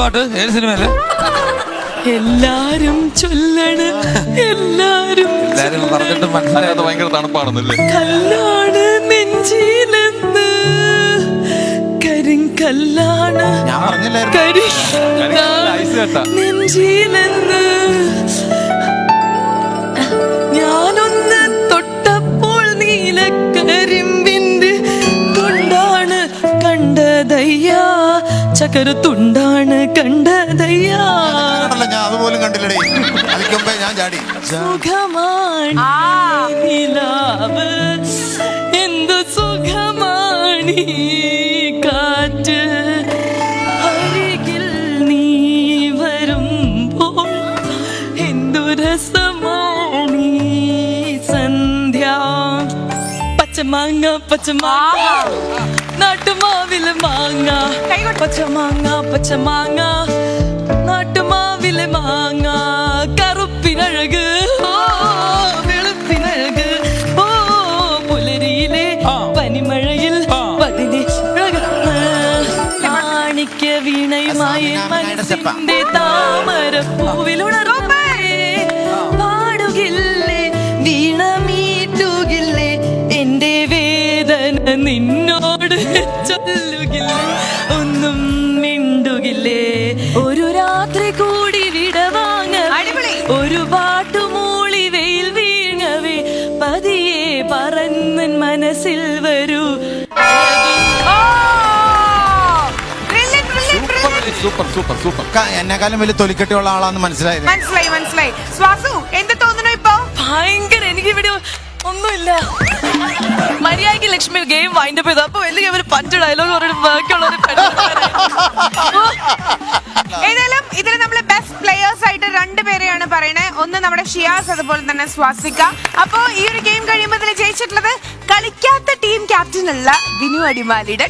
പാട്ട്? ഏത് സിനിമയില്? എല്ലാരും ചൊല്ലണ്, എല്ലാരും പറഞ്ഞിട്ട് മനസ്സിലാകാതെ ഭയങ്കര തണുപ്പാണെന്നല്ലേ? കല്ലാണ് നെഞ്ചിലെന്ന്, കരിങ്കല്ലാണ് ഞാൻ പറഞ്ഞില്ലായിരുന്നു. നെഞ്ചിലെന്ന് ഞാനൊന്ന് തൊട്ടപ്പോൾ നീലക്കരിമ്പിന്റെ തുണ്ടാണ് കണ്ടതയ്യാ, ചക്കര തുണ്ടാണ് കണ്ടതയ്യാ. ഞാൻ അതുപോലും കണ്ടില്ലടേ. അതിക്ക് മുമ്പേ ഞാൻ ചാടി. സുഖമാണ് നിലാവ്, എന്തു സുഖമാണ് കാറ്റ്, അരികിൽ നീ വരുമ്പോൾ എന്തു രസമാണ് സന്ധ്യ. പച്ചമാങ്ങ പച്ചമാങ്ങ നാട്ടുമാവിലെ മാങ്ങ, പച്ചമാങ്ങ പച്ചമാങ്ങ നാട്ടുമാവിലെ മാങ്ങ, കറുപ്പിനഴക് വെളുപ്പിനഴക്, ഓ പുലരിയിലെ പനിമഴയിൽ മാണിക്യ വീണയുമായി മനസ്സിന്റെ താമരപ്പൂവിലുണർന്നേ പാടുകില്ലേ വീണ മീട്ടുകില്ലേ, എന്റെ വേദന നിന്നോട് ചൊല്ലുകില്ലേ, ഒന്നും മിണ്ടുകില്ലേ, ഒരു രാത്രി കൂടി വിടവാങ്ങ, ഒരു പാട്ടുമൂളി വെയിൽ വീണവേ പതിയെ പറന്നൻ മനസ്സിൽ വരൂ. Super super super. എന്നെക്കാളും വലിയ തൊലിക്കെട്ടിയുള്ള ആളാന്ന് മനസ്സിലായത്. മനസ്സിലായി. സ്വാസു എന്ത് തോന്നുന്നു ഇപ്പൊ? ഭയങ്കര, എനിക്കിവിടെ ഒന്നുമില്ല. മര്യാദയ്ക്ക് ലക്ഷ്മി ഗെയിം വൈൻഡപ്പ് ചെയ്തു. അപ്പൊ വലിയ ഗെയിമിൽ പറ്റ ഡയലോഗ് ഏതായാലും ഇതിൽ നമ്മള് ബെസ്റ്റ് പ്ലേയേഴ്സ് ആയിട്ട് രണ്ടുപേരെയാണ് പറയണേ. ഒന്ന് നമ്മുടെ ഷിയാസ്, അതുപോലെ തന്നെ സ്വാസിക. അപ്പോ ഈ ഒരു ഗെയിം കഴിയുമ്പോൾ ഇതിൽ ജയിച്ചിട്ടുള്ളത് കളിക്കാത്ത ടീം ക്യാപ്റ്റൻ ഉള്ള വിനു അടിമാലിയുടെ